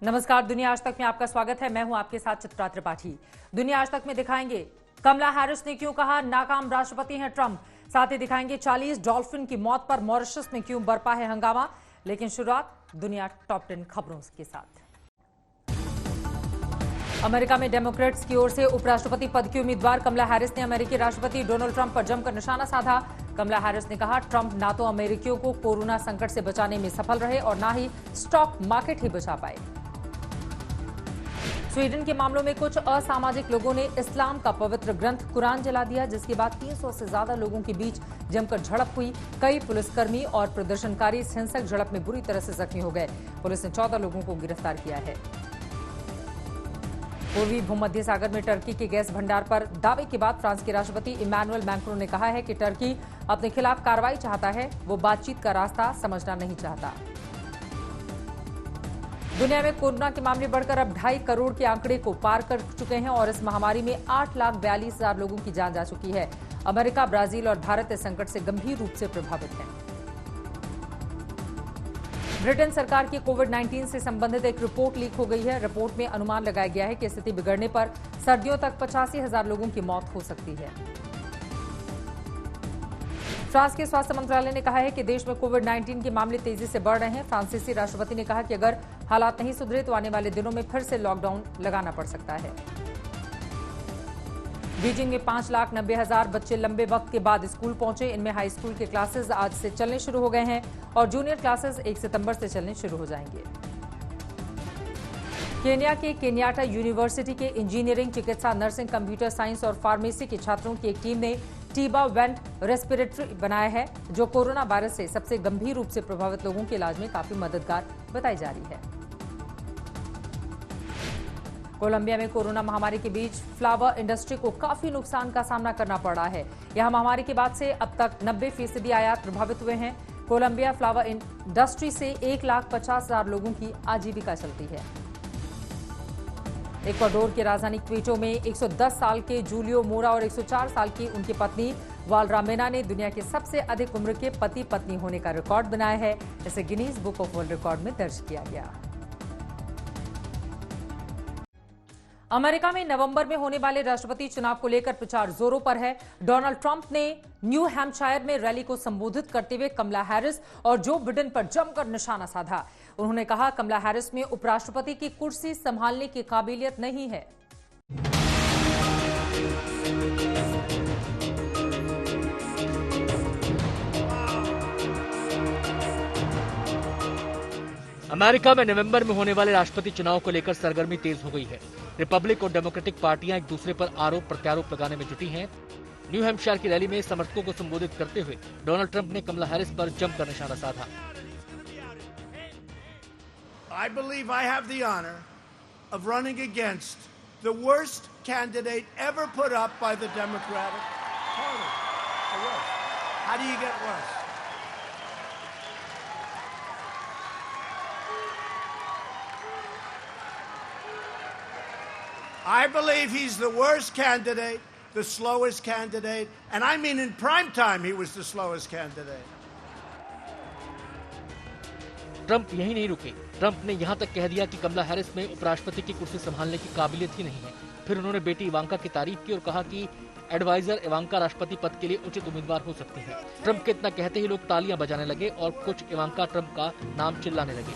नमस्कार, दुनिया आज तक में आपका स्वागत है। मैं हूं आपके साथ चित्रा त्रिपाठी। दुनिया आज तक में दिखाएंगे कमला हैरिस ने क्यों कहा नाकाम राष्ट्रपति हैं ट्रंप। साथ ही दिखाएंगे 40 डॉल्फिन की मौत पर मॉरिशस में क्यों बरपा है हंगामा। लेकिन शुरुआत दुनिया टॉप 10 खबरों के साथ। अमेरिका में डेमोक्रेट्स की ओर से उपराष्ट्रपति पद की उम्मीदवार कमला हैरिस ने अमेरिकी राष्ट्रपति डोनाल्ड ट्रंप पर जमकर निशाना साधा। कमला हैरिस ने कहा, ट्रंप ना तो अमेरिकियों को कोरोना संकट से बचाने में सफल रहे और ना ही स्टॉक मार्केट ही बचा पाए। स्वीडन के मामलों में कुछ असामाजिक लोगों ने इस्लाम का पवित्र ग्रंथ कुरान जला दिया, जिसके बाद 300 से ज्यादा लोगों के बीच जमकर झड़प हुई। कई पुलिसकर्मी और प्रदर्शनकारी इस हिंसक झड़प में बुरी तरह से जख्मी हो गए। पुलिस ने 14 लोगों को गिरफ्तार किया है। पूर्वी भूमध्य सागर में टर्की के गैस भंडार पर दावे के बाद फ्रांस के राष्ट्रपति इमैनुअल मैक्रोन ने कहा है कि टर्की अपने खिलाफ कार्रवाई चाहता है, वो बातचीत का रास्ता समझना नहीं चाहता। दुनिया में कोरोना के मामले बढ़कर अब 2.5 करोड़ के आंकड़े को पार कर चुके हैं और इस महामारी में 8,42,000 लोगों की जान जा चुकी है। अमेरिका, ब्राजील और भारत इस संकट से गंभीर रूप से प्रभावित हैं। ब्रिटेन सरकार की कोविड-19 से संबंधित एक रिपोर्ट लीक हो गई है। रिपोर्ट में अनुमान लगाया गया है कि स्थिति बिगड़ने पर सर्दियों तक 85,000 लोगों की मौत हो सकती है। फ्रांस के स्वास्थ्य मंत्रालय ने कहा है कि देश में कोविड-19 के मामले तेजी से बढ़ रहे हैं। फ्रांसीसी राष्ट्रपति ने कहा कि अगर हालात नहीं सुधरे तो आने वाले दिनों में फिर से लॉकडाउन लगाना पड़ सकता है। बीजिंग में 5,90,000 बच्चे लंबे वक्त के बाद स्कूल पहुंचे। इनमें हाई स्कूल के क्लासेस आज से चलने शुरू हो गए हैं और जूनियर क्लासेस 1 सितंबर से चलने शुरू हो जाएंगे। केन्या के केन्याटा यूनिवर्सिटी के इंजीनियरिंग, चिकित्सा, नर्सिंग, कंप्यूटर साइंस और फार्मेसी के छात्रों की एक टीम ने टीबा वेंट रेस्पिरेटरी बनाया है, जो कोरोना वायरस से सबसे गंभीर रूप से प्रभावित लोगों के इलाज में काफी मददगार बताई जा रही है। कोलंबिया में कोरोना महामारी के बीच फ्लावर इंडस्ट्री को काफी नुकसान का सामना करना पड़ रहा है। यहां महामारी के बाद से अब तक 90% आयात प्रभावित हुए हैं। कोलंबिया फ्लावर इंडस्ट्री से 1,50,000 लोगों की आजीविका चलती है। इक्वाडोर की राजधानी क्विटो में 110 साल के जूलियो मोरा और 104 साल की उनकी पत्नी वालरामेना ने दुनिया के सबसे अधिक उम्र के पति पत्नी होने का रिकॉर्ड बनाया है। इसे Guinness book of world record में दर्ज किया गया। अमेरिका में नवंबर में होने वाले राष्ट्रपति चुनाव को लेकर प्रचार जोरों पर है। डोनाल्ड ट्रंप ने न्यू हैम्पशायर में रैली को संबोधित करते हुए कमला हैरिस और जो बिडेन पर जमकर निशाना साधा। उन्होंने कहा, कमला हैरिस में उपराष्ट्रपति की कुर्सी संभालने की काबिलियत नहीं है। अमेरिका में नवंबर में होने वाले राष्ट्रपति चुनाव को लेकर सरगर्मी तेज हो गई है। रिपब्लिक और डेमोक्रेटिक पार्टियां एक दूसरे पर आरोप प्रत्यारोप लगाने में जुटी हैं। न्यू हैम्पशायर की रैली में समर्थकों को संबोधित करते हुए डोनाल्ड ट्रंप ने कमला हैरिस पर जमकर निशाना साधा। I believe I have the honor of running against the worst candidate ever put up by the Democratic Party. The worst. How do you get worse? I believe he's the worst candidate, the slowest candidate, and I mean in prime time he was the slowest candidate. Trump यही नहीं रुके। Trump ने यहां तक कह दिया कि कमला Harris में उपराष्ट्रपति की कुर्सी संभालने की काबिलियत ही नहीं है। फिर उन्होंने बेटी इवांका की तारीफ की और कहा कि एडवाइजर इवांका राष्ट्रपति पद के लिए उचित उम्मीदवार हो सकती है। ट्रंप के इतना कहते ही लोग तालियां बजाने लगे और कुछ इवांका ट्रंप का नाम चिल्लाने लगे।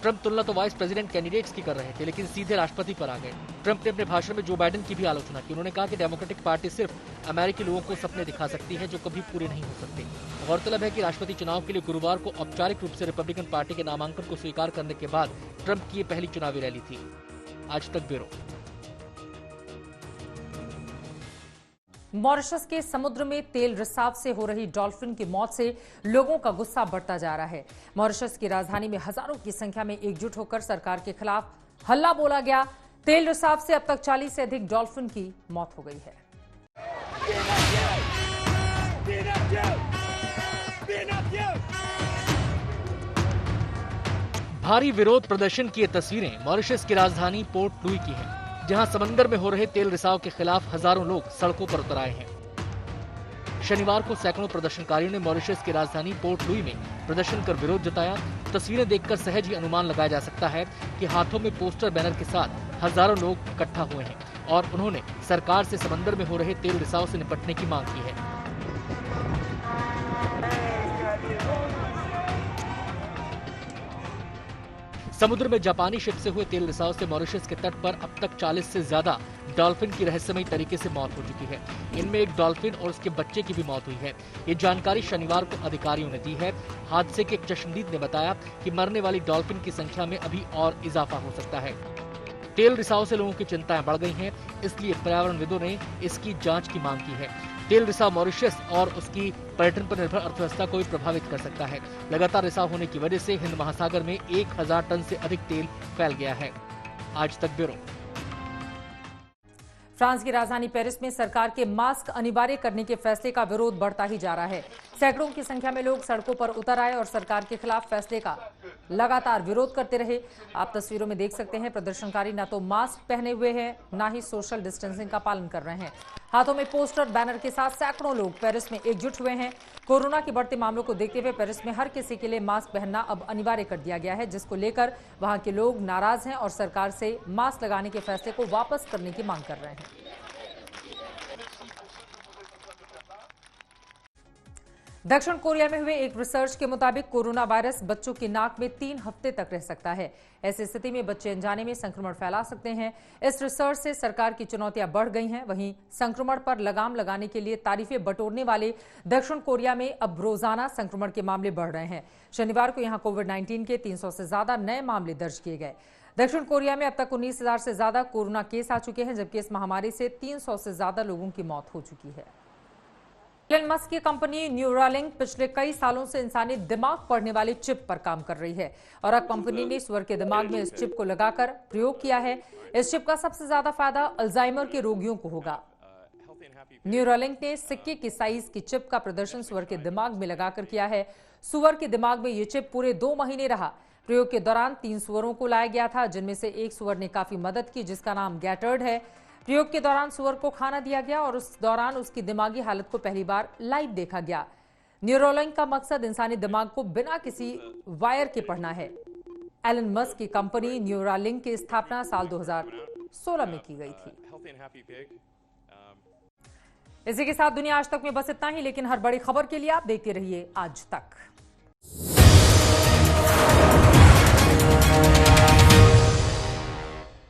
ट्रंप तुलना तो वाइस प्रेसिडेंट कैंडिडेट्स की कर रहे थे, लेकिन सीधे राष्ट्रपति पर आ गए। ट्रंप ने अपने भाषण में जो बाइडेन की भी आलोचना की। उन्होंने कहा कि डेमोक्रेटिक पार्टी सिर्फ अमेरिकी लोगों को सपने दिखा सकती है जो कभी पूरे नहीं हो सकते। गौरतलब है कि राष्ट्रपति चुनाव के लिए गुरुवार को औपचारिक रूप से रिपब्लिकन पार्टी के नामांकन को स्वीकार करने के बाद ट्रंप की ये पहली चुनावी रैली थी। आज तक ब्यूरो। मॉरिशस के समुद्र में तेल रिसाव से हो रही डॉल्फिन की मौत से लोगों का गुस्सा बढ़ता जा रहा है। मॉरिशस की राजधानी में हजारों की संख्या में एकजुट होकर सरकार के खिलाफ हल्ला बोला गया। तेल रिसाव से अब तक 40 से अधिक डॉल्फिन की मौत हो गई है। भारी विरोध प्रदर्शन की ये तस्वीरें मॉरिशस की राजधानी पोर्ट लुई की हैं, जहां समंदर में हो रहे तेल रिसाव के खिलाफ हजारों लोग सड़कों पर उतर आए हैं। शनिवार को सैकड़ों प्रदर्शनकारियों ने मॉरिशस की राजधानी पोर्ट लुई में प्रदर्शन कर विरोध जताया। तस्वीरें देखकर सहज ही अनुमान लगाया जा सकता है कि हाथों में पोस्टर बैनर के साथ हजारों लोग इकट्ठा हुए हैं और उन्होंने सरकार से समंदर में हो रहे तेल रिसाव से निपटने की मांग की है। समुद्र में जापानी शिप से हुए तेल रिसाव से मॉरिशस के तट पर अब तक 40 से ज्यादा डॉल्फिन की रहस्यमयी तरीके से मौत हो चुकी है। इनमें एक डॉल्फिन और उसके बच्चे की भी मौत हुई है। ये जानकारी शनिवार को अधिकारियों ने दी है। हादसे के एक चश्मदीद ने बताया कि मरने वाली डॉल्फिन की संख्या में अभी और इजाफा हो सकता है। तेल रिसाव से लोगों की चिंताएं बढ़ गई हैं, इसलिए पर्यावरणविदों ने इसकी जांच की मांग की है। तेल रिसाव मॉरिशस और उसकी पर्यटन पर निर्भर अर्थव्यवस्था को भी प्रभावित कर सकता है। लगातार रिसाव होने की वजह से हिंद महासागर में 1000 टन से अधिक तेल फैल गया है। आज तक ब्यूरो। फ्रांस की राजधानी पेरिस में सरकार के मास्क अनिवार्य करने के फैसले का विरोध बढ़ता ही जा रहा है। सैकड़ों की संख्या में लोग सड़कों पर उतर आए और सरकार के खिलाफ फैसले का लगातार विरोध करते रहे। आप तस्वीरों में देख सकते हैं, प्रदर्शनकारी न तो मास्क पहने हुए हैं, न ही सोशल डिस्टेंसिंग का पालन कर रहे हैं। हाथों में पोस्टर बैनर के साथ सैकड़ों लोग पेरिस में एकजुट हुए हैं। कोरोना के बढ़ते मामलों को देखते हुए पेरिस में हर किसी के लिए मास्क पहनना अब अनिवार्य कर दिया गया है, जिसको लेकर वहां के लोग नाराज हैं और सरकार से मास्क लगाने के फैसले को वापस करने की मांग कर रहे हैं। दक्षिण कोरिया में हुए एक रिसर्च के मुताबिक कोरोना वायरस बच्चों की नाक में 3 हफ्ते तक रह सकता है। ऐसी स्थिति में बच्चे अनजाने में संक्रमण फैला सकते हैं। इस रिसर्च से सरकार की चुनौतियां बढ़ गई हैं। वहीं संक्रमण पर लगाम लगाने के लिए तारीफें बटोरने वाले दक्षिण कोरिया में अब रोजाना संक्रमण के मामले बढ़ रहे हैं। शनिवार को यहां कोविड-19 के 300 से ज्यादा नए मामले दर्ज किए गए। दक्षिण कोरिया में अब तक 19,000 से ज्यादा कोरोना केस आ चुके हैं, जबकि इस महामारी से 300 से ज्यादा लोगों की मौत हो चुकी है। एलन मस्क की कंपनी न्यूरालिंक पिछले कई सालों से इंसानी दिमाग पढ़ने वाली चिप पर काम कर रही है और अब कंपनी ने सुअर के दिमाग में इस चिप को लगाकर प्रयोग किया है। इस चिप का सबसे ज्यादा फायदा अल्जाइमर के रोगियों को होगा। न्यूरालिंक ने सिक्के की साइज की चिप का प्रदर्शन सुअर के दिमाग में लगाकर किया है। सुअर के दिमाग में यह चिप पूरे 2 महीने रहा। प्रयोग के दौरान 3 सुअरों को लाया गया था, जिनमें से एक सुअर ने काफी मदद की, जिसका नाम गैटर्ड है। प्रयोग के दौरान सुअर को खाना दिया गया और उस दौरान उसकी दिमागी हालत को पहली बार लाइव देखा गया। न्यूरोलिंक का मकसद इंसानी दिमाग को बिना किसी वायर के पढ़ना है। एलन मस्क की कंपनी न्यूरालिंक की स्थापना साल 2016 में की गई थी। इसी के साथ दुनिया आज तक में बस इतना ही, लेकिन हर बड़ी खबर के लिए आप देखते रहिए आज तक।